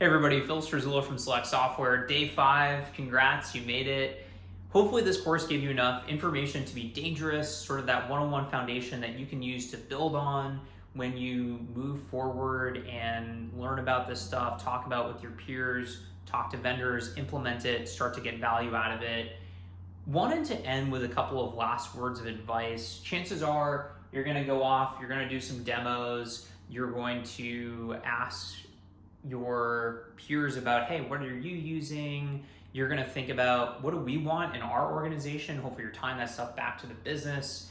Hey everybody, Phil Struzula from Select Software. Day 5, congrats, you made it. Hopefully this course gave you enough information to be dangerous, sort of that one-on-one foundation that you can use to build on when you move forward and learn about this stuff, talk about with your peers, talk to vendors, implement it, start to get value out of it. Wanted to end with a couple of last words of advice. Chances are you're gonna go off, you're gonna do some demos, you're going to ask your peers about, hey, what are you using? You're gonna think about, what do we want in our organization? Hopefully you're tying that stuff back to the business.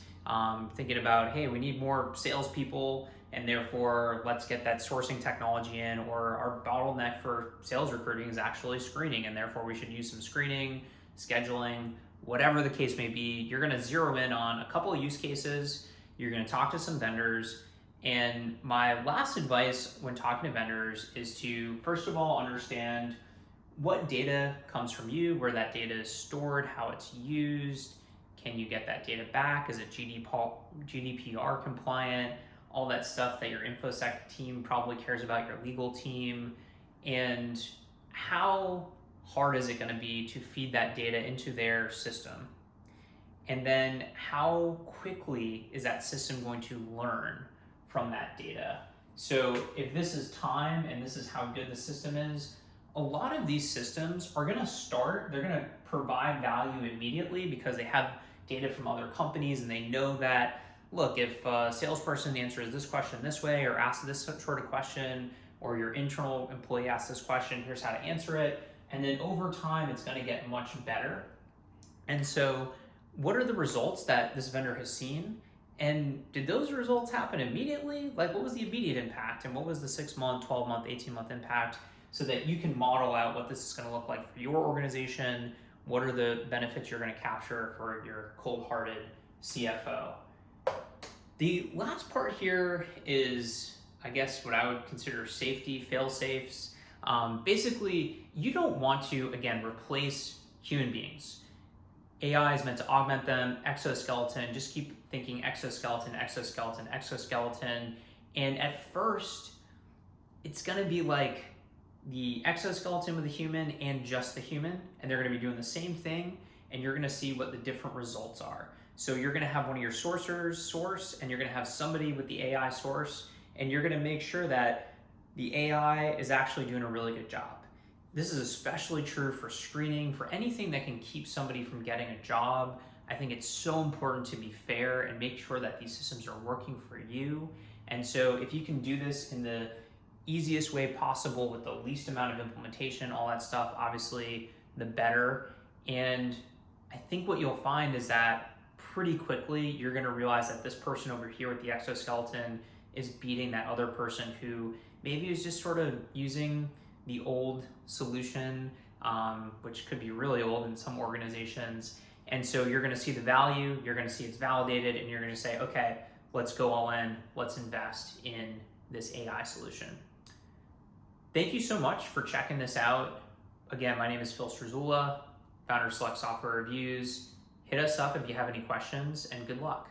Thinking about, hey, we need more salespeople, and therefore let's get that sourcing technology in, or our bottleneck for sales recruiting is actually screening, and therefore we should use some screening, scheduling, whatever the case may be. You're gonna zero in on a couple of use cases, you're gonna talk to some vendors, and my last advice when talking to vendors is to, first of all, understand what data comes from you, where that data is stored, how it's used, can you get that data back, is it GDPR compliant, all that stuff that your InfoSec team probably cares about, your legal team, and how hard is it going to be to feed that data into their system? And then how quickly is that system going to learn from that data? So if this is time and this is how good the system is, a lot of these systems are going to start, they're going to provide value immediately because they have data from other companies and they know that, look, if a salesperson answers this question this way or asks this sort of question, or your internal employee asks this question, here's how to answer it. And then over time, it's going to get much better. And so what are the results that this vendor has seen? And did those results happen immediately? Like, what was the immediate impact? And what was the 6-month, 12-month, 18-month impact, so that you can model out what this is going to look like for your organization? What are the benefits you're going to capture for your cold-hearted CFO? The last part here is, I guess, what I would consider safety, fail-safes. Basically, you don't want to, again, replace human beings. AI is meant to augment them. Exoskeleton, just keep thinking exoskeleton, exoskeleton, exoskeleton. And at first, it's gonna be like the exoskeleton with the human and just the human, and they're gonna be doing the same thing, and you're gonna see what the different results are. So you're gonna have one of your sourcers source, and you're gonna have somebody with the AI source, and you're gonna make sure that the AI is actually doing a really good job. This is especially true for screening, for anything that can keep somebody from getting a job. I think it's so important to be fair and make sure that these systems are working for you. And so if you can do this in the easiest way possible with the least amount of implementation, all that stuff, obviously the better. And I think what you'll find is that pretty quickly you're gonna realize that this person over here with the exoskeleton is beating that other person who maybe is just sort of using the old solution, which could be really old in some organizations. And so you're gonna see the value, you're gonna see it's validated, and you're gonna say, okay, let's go all in, let's invest in this AI solution. Thank you so much for checking this out. Again, my name is Phil Struzula, founder of Select Software Reviews. Hit us up if you have any questions, and good luck.